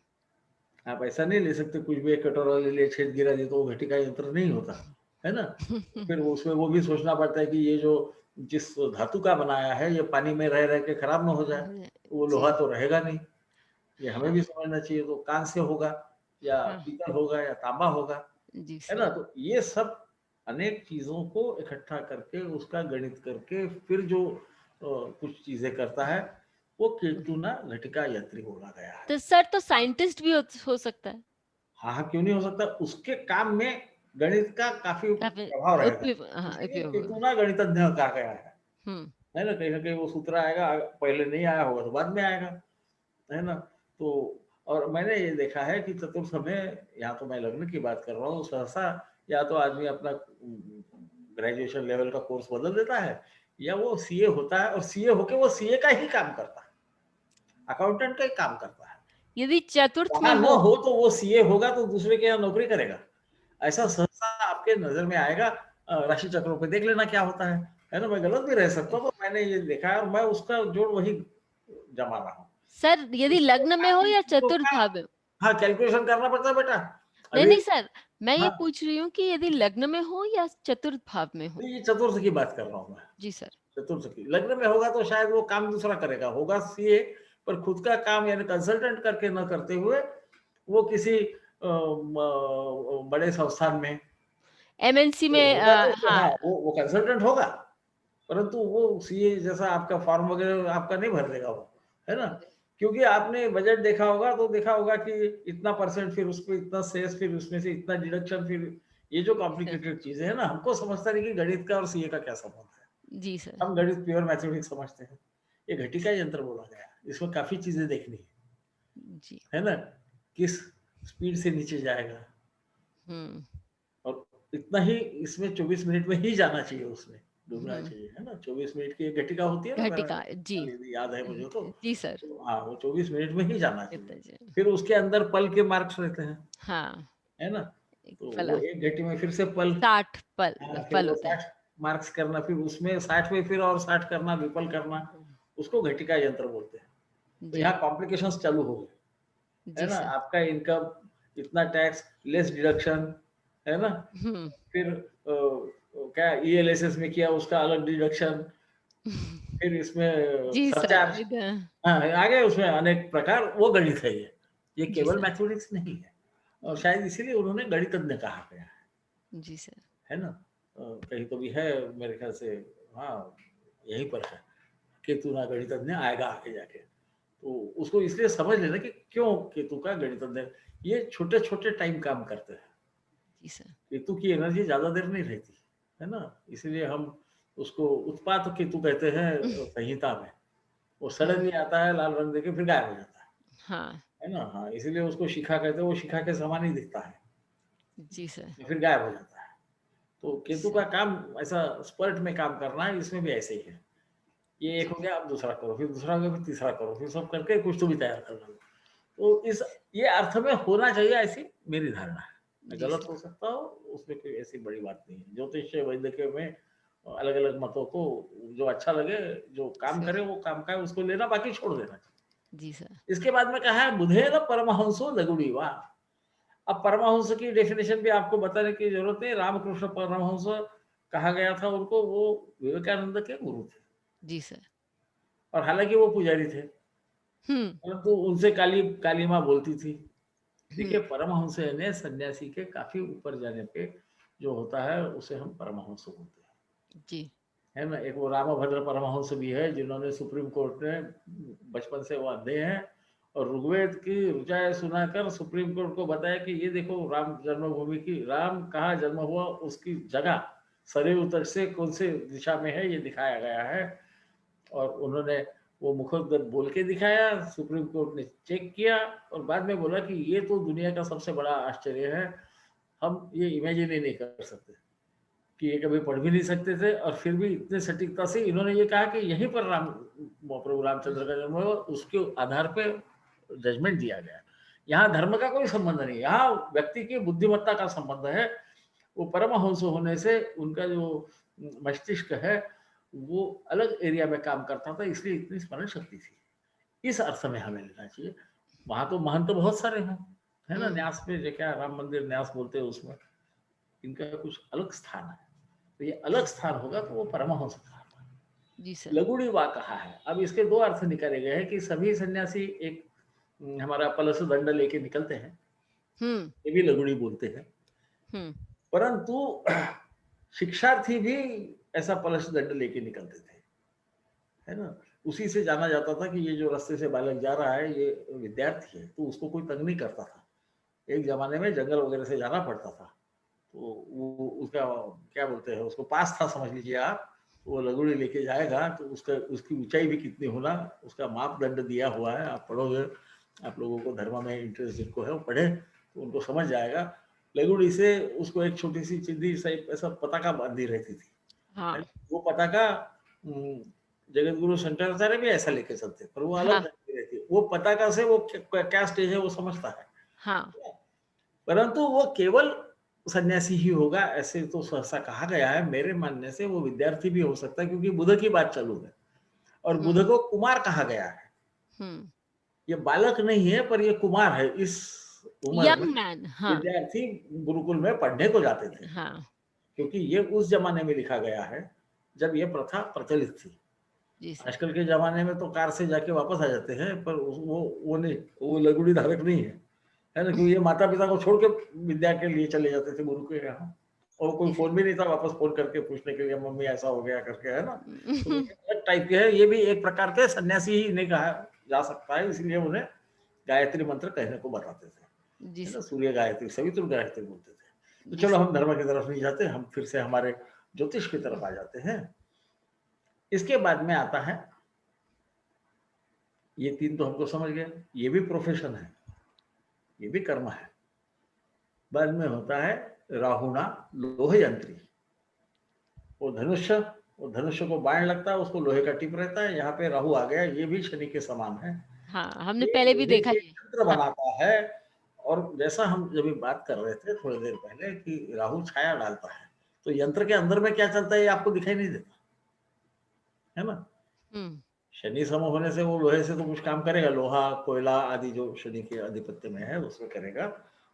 आप ऐसा नहीं ले सकते कुछ भी, एक कटोरा ले लिया, छेद गिरा दिया, तो वो घटिका यंत्र नहीं होता, है ना। फिर उसमें वो भी सोचना पड़ता है कि ये जो जिस धातु का बनाया है, ये पानी में रह रह के खराब ना हो जाए। वो जी। लोहा तो रहेगा नहीं, ये हमें हाँ। भी समझना चाहिए। तो कांस्य होगा या हाँ। पीतल होगा या तांबा होगा, जी है सर। ना। तो ये सब अनेक चीजों को इकट्ठा करके, उसका गणित करके, फिर जो कुछ चीजें करता है, वो केतु ना घटिका यंत्री बोला गया है। तो सर, तो साइंटिस्ट भी हो सकता है। हाँ हाँ, क्यों नहीं हो सकता। उसके काम में गणित का काफी काफी प्रभाव रहेगा, उपयोग, हाँ, इसलिए उपयोग होगा। केतुना गणितज्ञ कहा गया हम्म। है ना कहीं वो सूत्र आएगा, पहले नहीं आया होगा तो बाद में आएगा, है ना। तो और मैंने ये देखा है कि चतुर्थ में, यहाँ तो मैं लग्न की बात कर रहा हूँ, सहसा या तो आदमी अपना ग्रेजुएशन लेवल का कोर्स बदल देता है, या वो सीए होता है, और सीए होके वो सीए का ही काम करता है, अकाउंटेंट का ही काम करता है। यदि चतुर्थ में वहाँ न हो। हो तो वो सीए होगा तो दूसरे के यहाँ नौकरी करेगा। ऐसा सहसा आपके नज़र में आएगा राशि चक्रों पे देख लेना क्या होता है ना? मैं गलत भी रह सकता हूँ, तो मैंने ये देखा है और मैं उसका जोड़ वही जमा रहा हूँ। सर यदि इसमें लग्न में हो काफ़ी या चीज़ों चतुर्थ का भाव में। हाँ, कैलकुलेशन करना पड़ता है बेटा। नहीं, अभी नहीं सर, मैं ये हाँ, पूछ रही हूँ कि यदि लग्न में हो या चतुर्थ भाव में हो? ये चतुर्थ की बात कर रहा हूँ मैं, जी सर। चतुर्थ की। लग्न में होगा तो शायद वो काम दूसरा करेगा, होगा सीए पर खुद का काम यानी कंसल्टेंट करके न करते हुए वो किसी बड़े संस्थान में एमएनसी तो में होगा तो हाँ, हाँ। वो कंसल्टेंट होगा, परंतु वो सीए जैसा आपका फॉर्म वगैरह आपका नहीं भर देगा वो, है ना? क्योंकि आपने बजट देखा होगा तो देखा होगा कि इतना परसेंट फिर उसपे इतना सेस फिर उसमें से इतना डिडक्शन फिर ये जो सर। कॉम्प्लिकेटेड चीज़ें हैं ना, हमको समझता नहीं कि गणित का और सीए का क्या संबंध है। जी सर। हम गणित प्योर मैथमेटिक्स समझते हैं। ये घटिका यंत्र बोला गया है, इसमें काफ़ी चीज़ें देखनी जी। है ना? किस स्पीड से नीचे जाएगा हुँ, और इतना ही इसमें 24 मिनट में ही जाना चाहिए उसमें, डूबना हुँ। चाहिए, है ना? 24 मिनट की एक घटिका होती है ना मेरा घटिका जी। ख्याल यदि याद है मुझे तो। जी सर। तो हाँ, वो 24 मिनट में ही जाना चाहिए। कितना जी। फिर उसके अंदर पल के मार्क्स रहते हैं, हाँ, है ना? एक तो वो फला एक घंटे में फिर से पल 60 हाँ, फिर फल वो होते हैं। 60 मार्क्स करना, फिर उसमें 60 में फिर और 60 करना, विपल करना, उसको घटिका यंत्र बोलते हैं। तो जी, यहाँ कॉम्प्लिकेशंस चालू हो गए, है जी ना? सर। आपका इनकम, इतना टैक्स, लेस डिडक्शन, है ना? हुँ। फिर क्या ईएलएसएस में किया उसका अलग डिडक्शन, फिर इसमें जी सर, सरचार्ज इधर हाँ, आ गए उसमें अनेक प्रकार, वो गणित है ये। ये जी केवल सर। मैथमेटिक्स नहीं है और जी, शायद इसीलिए उन्होंने गणितज्ञ कहा गया जी सर। है ना? कहीं तो भी है मेरे ख्याल से हाँ, यहीं पर है, केतु ना गणितज्ञ आएगा आगे जाके। तो उसको इसलिए समझ लेना कि क्यों केतु का गणितज्ञ ये छोटे-छोटे टाइम काम करते हैं। जी सर। केतु की एनर्जी ज़्यादा देर नहीं रहती, है ना? इसीलिए हम उसको उत्पात केतु कहते हैं संहिता में। वो हुँ, सडनली आता है लाल रंग देके फिर गायब हो जाता हाँ। है ना? हाँ, इसीलिए उसको शिखा कहते हैं, वो शिखा के समान ही दिखता है, जी सर। फिर गायब हो जाता है। तो केतु स का काम ऐसा स्पर्ट में काम करना है, इसमें भी ऐसे ही है। ये एक जी, हो गया, अब दूसरा करो, फिर दूसरा हो गया, फिर तीसरा करो, फिर सब करके कुछ तो भी तैयार करना। तो इस ये अर्थ में होना चाहिए ऐसी मेरी धारणा है। मैं जी गलत सर। हो सकता हूँ, उसमें कोई ऐसी बड़ी बात नहीं है। ज्योतिष वैद्य में अलग-अलग मतों को जो अच्छा लगे, जो काम सर, करे वो काम का है, उसको लेना बाकी छोड़ देना चाहिए। जी सर। इसके बाद में कहा है बुधेन परमहंसो लघुड़ीवा। अब परमहंस की डेफिनेशन भी आपको बताने की जरूरत नहीं, रामकृष्ण परमहंस कहा गया था उनको, वो विवेकानंद के गुरु थे जी सर। और हालांकि वो पुजारी थे, हुँ, परंतु उनसे काली माँ बोलती थी। हुँ। देखिए परमहंस यानी सन्यासी के काफी ऊपर जाने पे जो होता है उसे हम परमहंस बोलते हैं, जी, है ना? एक वो रामभद्र परमहंस भी है जिन्होंने सुप्रीम कोर्ट में बचपन से वो अंधे हैं और ऋग्वेद की ऋचाएँ सुनाकर सुप्रीम कोर्ट को बताया कि ये देखो राम जन्मभूमि की राम कहाँ जन्म हुआ उसकी जगह सरयू तट से कौन से दिशा में है ये दिखाया गया है। और उन्होंने वो मुखोद्गत बोल के दिखाया, सुप्रीम कोर्ट ने चेक किया और बाद में बोला कि ये तो दुनिया का सबसे बड़ा आश्चर्य है, हम ये इमेजिन ही नहीं कर सकते कि ये कभी पढ़ भी नहीं सकते थे और फिर भी इतने सटीकता से इन्होंने ये कहा कि यहीं पर प्रभु रामचंद्र का जन्म हुआ, उसके आधार पे जजमेंट दिया गया। यहाँ धर्म का कोई संबंध नहीं, यहाँ व्यक्ति की बुद्धिमत्ता का संबंध है। वो परमहंस होने से उनका जो मस्तिष्क है वो अलग एरिया में काम करता था, इसलिए इतनी स्मरण शक्ति थी। इस अर्थ में हमें लेना चाहिए। वहां तो महंत तो बहुत सारे हैं, है ना? हुँ। न्यास में जो क्या राम मंदिर न्यास बोलते हैं उसमें इनका कुछ अलग स्थान है। तो ये अलग स्थान होगा तो वो परमहंस स्थान है। जी सर। लगुड़ी वा कहा है। अब इसके दो अर्थ निकाले गए हैं कि सभी सन्यासी एक हमारा पलस दंड लेके निकलते हैं, हुँ, ये भी लगुड़ी बोलते हैं, हुँ। परंतु शिक्षार्थी भी ऐसा पलश दंड लेके निकलते थे, है ना? उसी से जाना जाता था कि ये जो रास्ते से बालक जा रहा है ये विद्यार्थी है, तो उसको कोई तंग नहीं करता था। एक जमाने में जंगल वगैरह से जाना पड़ता था, तो वो उसका क्या बोलते हैं उसको पास था समझ लीजिए आप। वो लगुड़ी लेके जाएगा तो उसका उसकी ऊंचाई भी कितनी होना उसका मापदंड दिया हुआ है, आप पढ़ोगे, आप लोगों को धर्म में इंटरेस्ट जिनको है वो पढ़े तो उनको समझ जाएगा। लगुड़ी से उसको एक छोटी सी चिंदी सा ऐसा पताका बांधी रहती थी, है हाँ, ना? वो पताका जगत गुरु शंकराचार्य भी ऐसा लेके चलते, पर वो अलग हाँ, ढंग की रहती है। वो पताका से वो क्या स्टेज है वो समझता है। हाँ। परंतु वो केवल सन्यासी ही होगा ऐसे तो सहसा कहा गया है। मेरे मानने से वो विद्यार्थी भी हो सकता है, क्योंकि बुद्ध की बात चालू है और बुद्ध हुँ, को कुमार कहा गया है। हुँ। ये बालक नहीं है पर ये कुमार है। इस उम्र में यंग मैन, हाँ, विद्यार्थी गुरुकुल में पढ़ने को जाते थे, हाँ। क्योंकि ये उस जमाने में लिखा गया है जब ये प्रथा प्रचलित थी। जी सर। आजकल के ज़माने में तो कार से जाके वापस आ जाते हैं, पर उस वो नहीं, वो लगुड़ी धारक नहीं है। है ना? क्योंकि ये माता-पिता को छोड़ के विद्या के लिए चले जाते थे गुरु के यहाँ, और कोई जी फ़ोन सर। भी नहीं था वापस फ़ोन करके पूछने के लिए, मम्मी ऐसा हो गया करके, है ना? तो ये अलग टाइप के है, ये भी एक प्रकार के सन्यासी ही इन्हें कहा जा सकता है, इसलिए उन्हें गायत्री मंत्र कहने को बताते थे। जी है ना? सर। सूर्य गायत्री, सवितुर गायत्री बोलते थे। तो जी चलो सर। हम धर्म की तरफ नहीं जाते, हम फिर से हमारे ज्योतिष की तरफ आ जाते हैं। इसके बाद में आता है, ये 3 तो हमको समझ गए, ये भी प्रोफ़ेशन है, ये भी कर्म है। बाद में होता है राहुणा लोह यंत्री। वो धनुष्य को बाण लगता है, उसको लोहे का टिप रहता है, यहाँ पे राहु आ गया, ये भी शनि के समान है। हाँ, हमने ये पहले भी लोहे देखा के ये। यंत्र हाँ। बनाता है। और जैसा हम जब ये बात कर रहे थे थोड़ी देर पहले कि राहु छाया डालता है, तो यंत्र के अंदर में क्या चलता है ये आपको दिखाई नहीं देता, है ना? हुँ, शनि सम होने से वो लोहे से तो कुछ काम करेगा, लोहा, कोयला आदि जो शनि के आधिपत्य में है उसमें करेगा,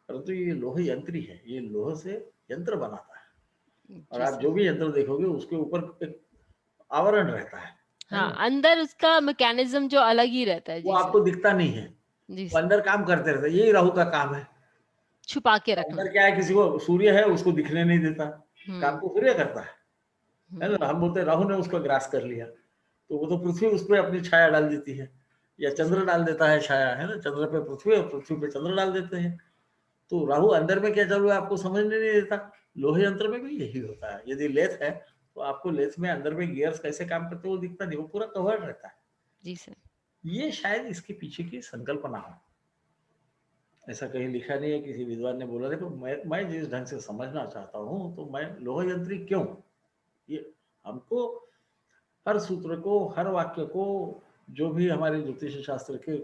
परंतु ये लोह यंत्री है, ये लोह से यंत्र बनाता है। और जी आप सर। जो भी यंत्र देखोगे उसके ऊपर एक आवरण रहता है हाँ, ना? अंदर उसका मैकेनिज़्म जो अलग ही रहता है। वो जी सर। आपको दिखता नहीं है, जी वो सर। अंदर काम करते रहते हैं, यही राहु का काम है। छुपा के रखना। अंदर क्या है, किसी को सूर्य है उसको दिखने नहीं देता, काम हुँ, तो सूर्य करता है ना? हुँ। हम बोलते हैं राहु ने उसको ग्रास कर लिया, तो वो तो पृथ्वी उस पे अपनी छाया डाल देती है, या जी सर। चंद्र डाल देता है छाया, है ना? चंद्र पे पृथ्वी और पृथ्वी पे चंद्र डाल देते हैं। तो राहु अंदर में क्या चल रहा है आपको समझने नहीं देता। लोहे यंत्र में भी यही होता है। यदि लेथ है तो आपको लेथ में अंदर में गियर्स कैसे काम करते हैं वो दिखता नहीं, वो पूरा कवर्ड रहता है। जी सर। ये शायद इसके पीछे की संकल्पना हो। ऐसा कहीं लिखा नहीं है, किसी विद्वान ने बोला नहीं, पर मैं जिस ढंग से समझना चाहता हूँ तो मैं लोह यंत्री क्यों, ये हमको हर सूत्र को, हर वाक्य को, जो भी हमारे ज्योतिष शास्त्र के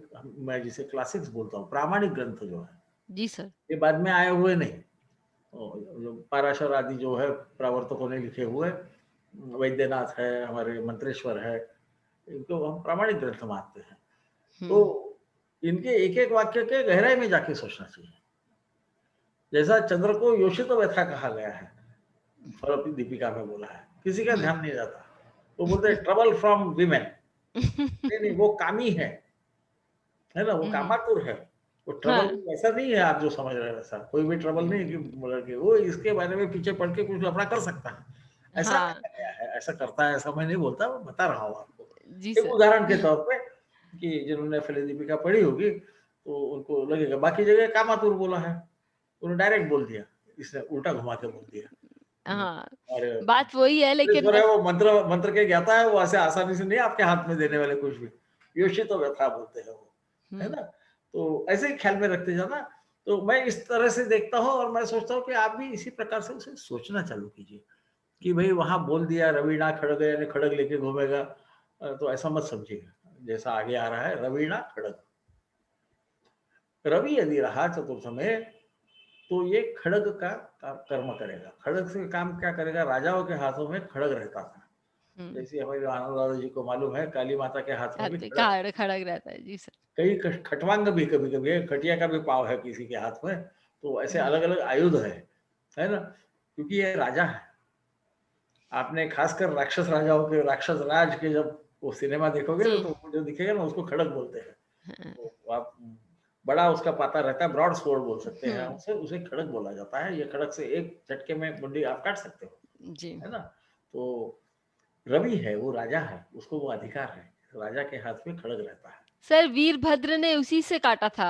मैं जिसे क्लासिक्स बोलता हूँ, प्रामाणिक ग्रंथ जो है, जी सर। ये बाद में आए हुए नहीं। जो पाराशर आदि जो है प्रवर्तकों ने लिखे हुए, वैद्यनाथ है, हमारे मंत्रेश्वर है, इनको हम प्रामाणिक ग्रंथ मानते हैं। तो हुँ, इनके एक एक वाक्य के गहराई में जाके सोचना चाहिए। जैसा चंद्र को योषित व्यथा कहा गया है, फल दीपिका में बोला है, किसी का हुँ। ध्यान नहीं जाता। वो बोलते हैं ट्रबल फ्रॉम वीमेन। नहीं नहीं, वो कामी है ना? वो हुँ, कामातुर है। वो ट्रबल हाँ, ऐसा नहीं है आप जो समझ रहे हैं वैसा। कोई भी ट्रबल नहीं है कि लड़के वो इसके बारे में पीछे पड़ के कुछ लफड़ा कर सकता है। ऐसा हाँ। कहा गया है, ऐसा करता है ऐसा मैं नहीं बोलता, मैं बता रहा हूँ आपको। जी एक सर। उदाहरण के तौर पे कि जिन्होंने फल-दीपिका पढ़ी होगी तो उनको लगेगा, बाकी जगह कामातुर बोला है। उन्होंने डायरेक्ट बोल दिया, इसने उल्टा घुमा के बोल दिया। हुँ, हाँ, और बात वही है लेकिन ईश्वर है, बस। वो मंत्र मंत्र के ज्ञाता है, वो ऐसे आसानी से नहीं आपके हाथ में देने वाले कुछ भी। योषित तो व्यथा बोलते हैं वो, है हुँ, ना? तो ऐसे ही ख्याल में रखते जाना। तो मैं इस तरह से देखता हूँ और मैं सोचता हूँ कि आप भी इसी प्रकार से उसे सोचना चालू कीजिए कि भई वहाँ बोल दिया रवीणा खड़ग, यानी खड़ग लेके घूमेगा, तो ऐसा मत समझिएगा। जैसा आगे आ रहा है रवीणा खड़ग। रवि यदि रहा चतुर्थ में तो ये खड़ग का कर्म करेगा। खड़ग से काम क्या करेगा? राजाओं के हाथों में खड़ग रहता था। हुँ। जैसे हमारे आनंद दादा जी को मालूम है, काली माता के हाथ में भी आते खड़ग, खड़ खड़क रहता है। जी सर। कई खटवांग भी कभी-कभी है, खटिया का भी पाँव है किसी के हाथ में, तो ऐसे हुँ, अलग-अलग आयुध है ना? क्योंकि ये राजा है। आपने खासकर राक्षस राजाओं के, राक्षस राज के जब वो सिनेमा देखोगे जी। तो वो जो दिखेगा ना उसको खड़ग बोलते हैं। हाँ, तो आप बड़ा उसका पाता रहता है, ब्रॉड स्वॉर्ड बोल सकते हैं हुँ, उसे, उसे खड़ग बोला जाता है। ये खड़ग से एक झटके में मुंडी आप काट सकते हो, जी। है ना? तो रवि है, वो राजा है, उसको वो अधिकार है। राजा के हाथ में खड़ग रहता है। सर वीरभद्र ने उसी से काटा था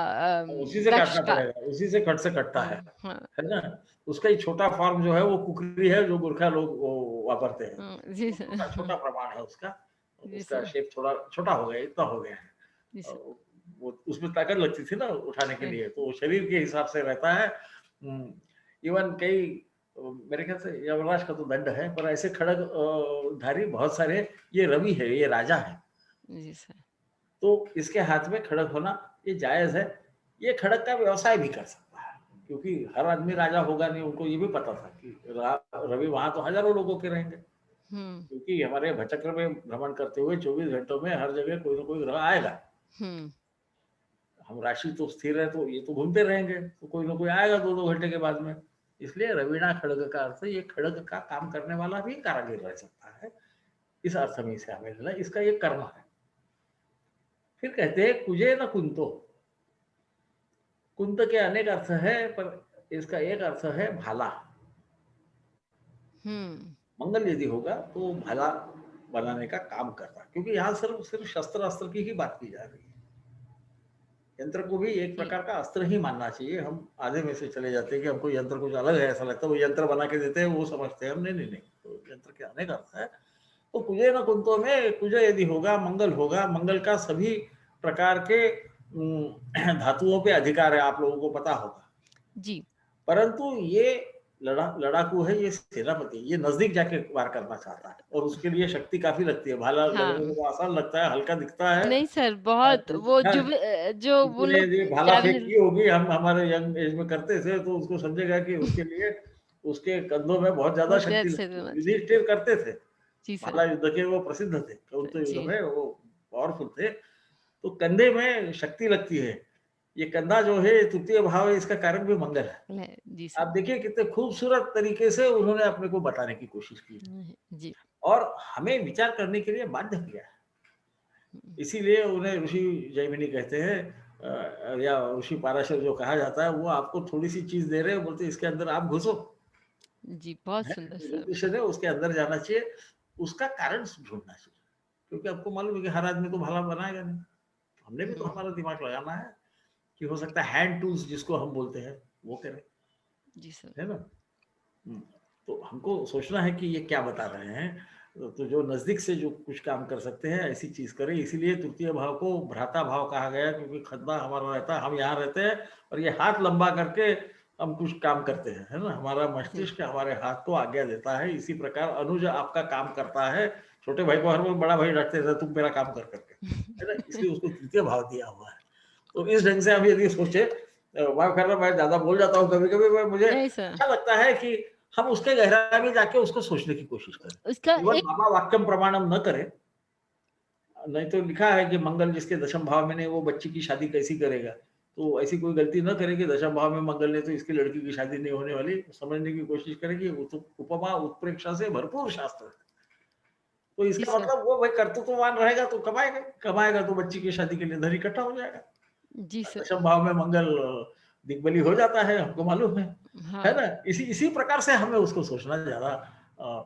उसी से दक्ष काटना का। पड़ेगा, उसी से खट से कटता हाँ, है ना? उसका ही छोटा फॉर्म जो है वो कुकरी है, जो गोरखा लोग वो वापरते हैं। जी वो सर। छोटा-छोटा प्रमाण है उसका। जी उसका सर। शेप थोड़ा छोटा हो गया, इतना हो गया है। जी अ, सर। वो उसमें ताकत लगती थी ना उठाने के हुँ, लिए, तो वो शरीर के हिसाब से रहता है। इवन कई मेरे ख्याल से यमराज का तो दंड है, पर ऐसे खड़ग धारी बहुत सारे, ये रवि है, ये राजा है। जी सर। तो इसके हाथ में खड़क होना ये जायज़ है। ये खड़क का व्यवसाय भी कर सकता है, क्योंकि हर आदमी राजा होगा नहीं, उनको ये भी पता था कि रवि वहाँ तो हज़ारों लोगों के रहेंगे। हुँ, क्योंकि हमारे भचक्र में भ्रमण करते हुए 24 घंटों में हर जगह कोई न कोई ग्रह आएगा। हुँ, हम राशि तो स्थिर है, तो ये तो घूमते रहेंगे, तो कोई न कोई आएगा 2-2 घंटे के बाद में। इसलिए रवीणा खड्ग का अर्थ ये खड्ग का काम करने वाला भी कारीगर रह सकता है। इस अर्थ में इसे हमें लेना, इसका ये कर्म है। फिर कहते हैं कुजे न कुंतो। कुंत के अनेक अर्थ है, पर इसका एक अर्थ है भाला। हुँ, मंगल यदि होगा तो भाला बनाने का काम करता है, क्योंकि यहाँ सिर्फ सिर्फ शस्त्र अस्त्र की ही बात की जा रही है। यंत्र को भी एक जी, प्रकार का अस्त्र ही मानना चाहिए। हम आधे में से चले जाते हैं कि हमको यंत्र कुछ अलग है, ऐसा लगता है वो यंत्र बना के देते हैं, वो समझते हैं हम। नहीं नहीं नहीं, तो यंत्र के अनेक अर्थ है। तो कुजे न कुंतो में कुज यदि होगा, मंगल का सभी प्रकार के धातुओं पे अधिकार है, आप लोगों को पता होगा। जी, परंतु ये लड़ाकू है, ये सेनापति, ये नजदीक जाके वार करना चाहता है और उसके लिए शक्ति काफी लगती है। भाला लगने में हाँ। तो आसान लगता है, हल्का दिखता है। नहीं सर, बहुत वो हाँ, जो वो किसी ने लोग यदि भाला जावेलिन फेंकी होगी, हम हमारे यंग एज में करते थे, तो उसको समझेगा कि उसके लिए उसके कंधों में बहुत ज्यादा बहुत देर शक्ति से लगती है। होना चाहिए। युधिष्ठिर करते थे, जी भाला सर, युद्ध के वो प्रसिद्ध थे, कौरव युद्ध जी, में वो पावरफुल थे। तो कंधे में शक्ति लगती है। ये कंधा जो है तृतीय भाव है, इसका कारक भी मंगल है। ले जी आप सर। देखिए कितने खूबसूरत तरीके से उन्होंने अपने को बताने की कोशिश की जी, और हमें विचार करने के लिए बाध्य किया है। हुँ, इसीलिए उन्हें ऋषि जैमिनी कहते हैं, या ऋषि पाराशर जो कहा जाता है, वो आपको थोड़ी सी चीज दे रहे हैं, बोलते इसके अंदर आप घुसो। जी, बहुत है, सुंदर तो सर। ज्योतिष ने उसके अंदर जाना चाहिए, उसका कारण ढूंढना चाहिए। क्योंकि आपको मालूम है कि हर आदमी तो भला बनाएगा नहीं। हमने भी तो हुँ, हमारा दिमाग लगाना है कि हो सकता है हैंड टूल्स जिसको हम बोलते हैं वो करें, जी सर। है ना। हुँ। तो हमको सोचना है कि ये क्या बता रहे हैं। तो जो नज़दीक से जो कुछ काम कर सकते हैं, ऐसी चीज़ करें। इसीलिए तृतीय भाव को भ्राता भाव कहा गया, क्योंकि खतना हमारा रहता है, हम यहाँ रहते हैं और ये हाथ लंबा करके हम कुछ काम करते हैं, है ना? हमारा जी, मस्तिष्क हमारे हाथ को आज्ञा देता है। इसी प्रकार अनुज आपका काम करता है। छोटे भाई को हर वक़्त बड़ा भाई रखते थे, तुम मेरा काम कर के, है ना? इसलिए उसको तृतीय भाव दिया हुआ है। तो इस ढंग से हम यदि सोचे, माफ़ करना मैं ज़्यादा बोल जाता हूँ कभी-कभी, पर मुझे नहीं सर, अच्छा लगता है कि हम उसके गहराई में जाके उसको सोचने की कोशिश करें। उसका केवल एक बाबा वाक्यम प्रमाणम न करें। नहीं तो लिखा है कि मंगल जिसके दशम भाव में नहीं, वो बच्ची की शादी कैसी करेगा। तो ऐसी कोई गलती न करें कि दशम भाव में मंगल नहीं तो इसकी लड़की की शादी नहीं होने वाली। समझने की कोशिश करें कि उपमा उत्प्रेक्षा से भरपूर शास्त्र है। तो जी इसका सर, मतलब वो भाई कर्तृत्ववान रहेगा तो कमाएगा, कमाएगा तो बच्ची की शादी के लिए धन इकट्ठा हो जाएगा। जी सर, दशम भाव में मंगल दिग्बली हो जाता है, हमको मालूम है हाँ। ना? इसी इसी प्रकार से हमें उसको सोचना ज़्यादा अ,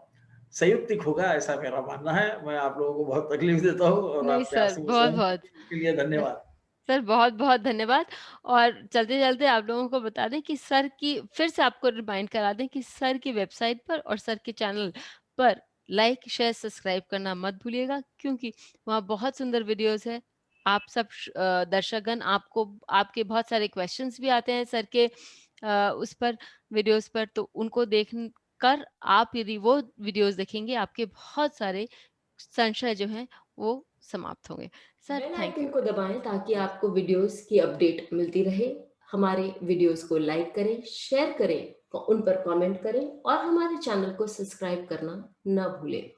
संयुक्तिक होगा, ऐसा मेरा मानना है। मैं आप लोगों को बहुत तकलीफ देता हूँ और नहीं आप प्यार सर, से सहन बहुत-बहुत करते हैं, इसके लिए द धन्यवाद। सर बहुत-बहुत धन्यवाद और चलते-चलते आप लोगों को बता दें कि सर की फिर से आपको रिमाइंड करा दें कि सर की वेबसाइट पर और सर के चैनल पर लाइक, शेयर, सब्सक्राइब करना मत भूलिएगा क्योंकि वहाँ बहुत सुंदर वीडियोज़ हैं। आप सब दर्शकगण आपको आपके बहुत सारे क्वेश्चन्स भी आते हैं सर के उस पर वीडियोज़ पर तो उनको देख कर आप यदि वो वीडियोज़ देखेंगे आपके बहुत सारे संशय जो हैं वो समाप्त होंगे। Sir bell thank icon you. को दबाएं ताकि आपको वीडियोस की अपडेट मिलती रहे। हमारे वीडियोस को लाइक करें, शेयर करें, उन पर कमेंट करें और हमारे चैनल को सब्सक्राइब करना न भूलें।